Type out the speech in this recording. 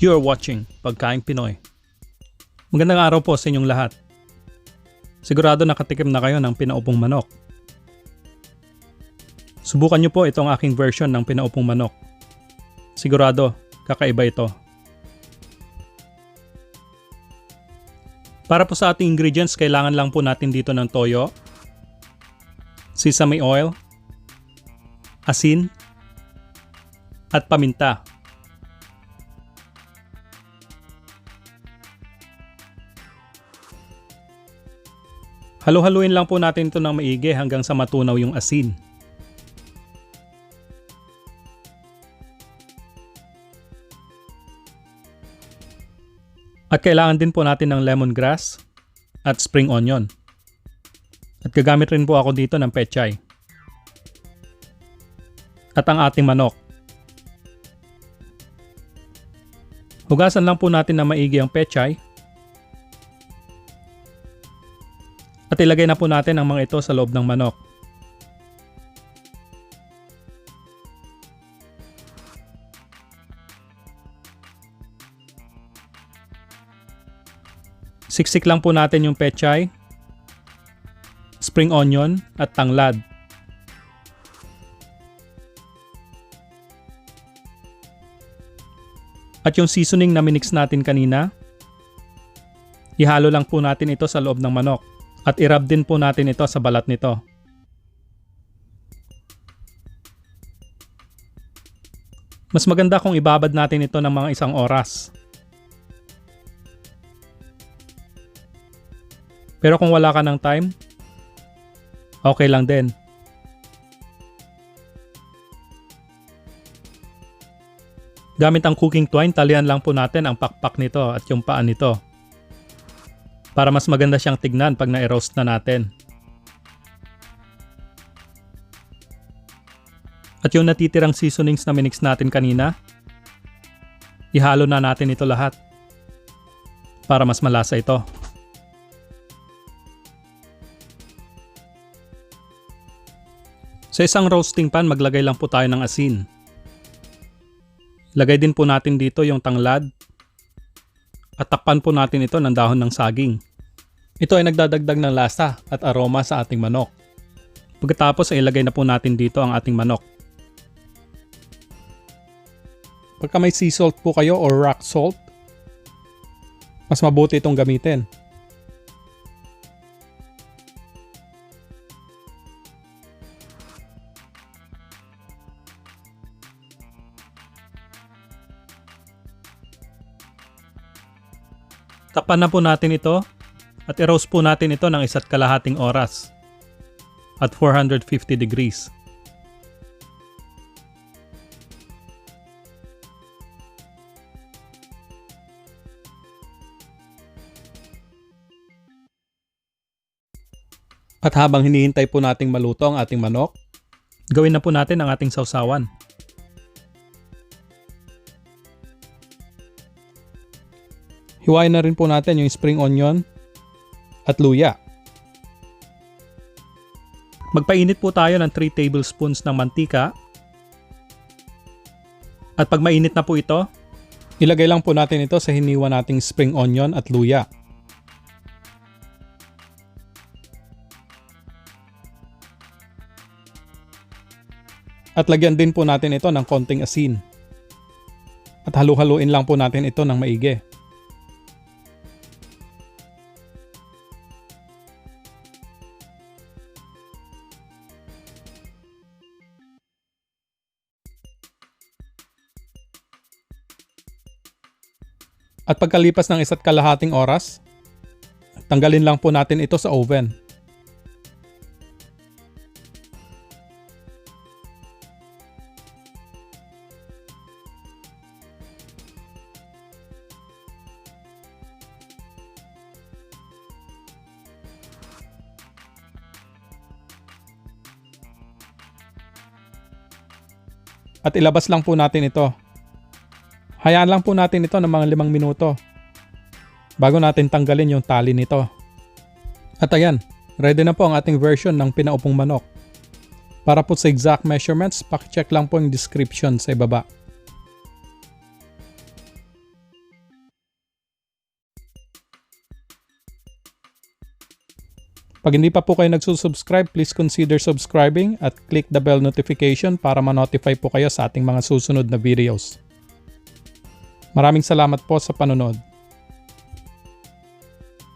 You are watching Pagkaing Pinoy. Magandang araw po sa inyong lahat. Sigurado nakatikim na kayo ng pinaupong manok. Subukan nyo po itong aking version ng pinaupong manok. Sigurado, kakaiba ito. Para po sa ating ingredients, kailangan lang po natin dito ng toyo, sesame oil, asin, at paminta. Halo-haluin lang po natin ito ng maigi hanggang sa matunaw yung asin. At kailangan din po natin ng lemongrass at spring onion. At gagamit rin po ako dito ng pechay. At ang ating manok. Hugasan lang po natin ng maigi ang pechay. At ilagay na po natin ang mga ito sa loob ng manok. Siksik lang po natin yung pechay, spring onion at tanglad. At yung seasoning na minix natin kanina, ihalo lang po natin ito sa loob ng manok. At i-rub din po natin ito sa balat nito. Mas maganda kung ibabad natin ito ng mga 1 oras. Pero kung wala ka ng time, okay lang din. Gamit ang cooking twine, talian lang po natin ang pakpak nito at yung paan nito. Para mas maganda siyang tignan pag na-roast na natin. At yung natitirang seasonings na minix natin kanina, ihalo na natin ito lahat para mas malasa ito. Sa isang roasting pan, maglagay lang po tayo ng asin. Lagay din po natin dito yung tanglad. At takpan po natin ito ng dahon ng saging. Ito ay nagdadagdag ng lasa at aroma sa ating manok. Pagkatapos ay ilagay na po natin dito ang ating manok. Pagka may sea salt po kayo or rock salt, mas mabuti itong gamitin. Takpan na po natin ito at i-roast po natin ito ng 1.5 oras at 450 degrees. At habang hinihintay po nating maluto ang ating manok, gawin na po natin ang ating sausawan. Hiwain na rin po natin yung spring onion at luya. Magpainit po tayo ng 3 tablespoons ng mantika. At pag mainit na po ito, ilagay lang po natin ito sa hiniwa nating spring onion at luya. At lagyan din po natin ito ng konting asin. At halu-haluin lang po natin ito ng maigi. At pagkalipas ng 1.5 oras, tanggalin lang po natin ito sa oven. At ilabas lang po natin ito. Hayaan lang po natin ito ng mga 5 minuto bago natin tanggalin yung tali nito. At ayan, ready na po ang ating version ng pinaupong manok. Para po sa exact measurements, pakicheck lang po yung description sa ibaba. Pag hindi pa po kayo nagsusubscribe, please consider subscribing at click the bell notification para ma-notify po kayo sa ating mga susunod na videos. Maraming salamat po sa panonood.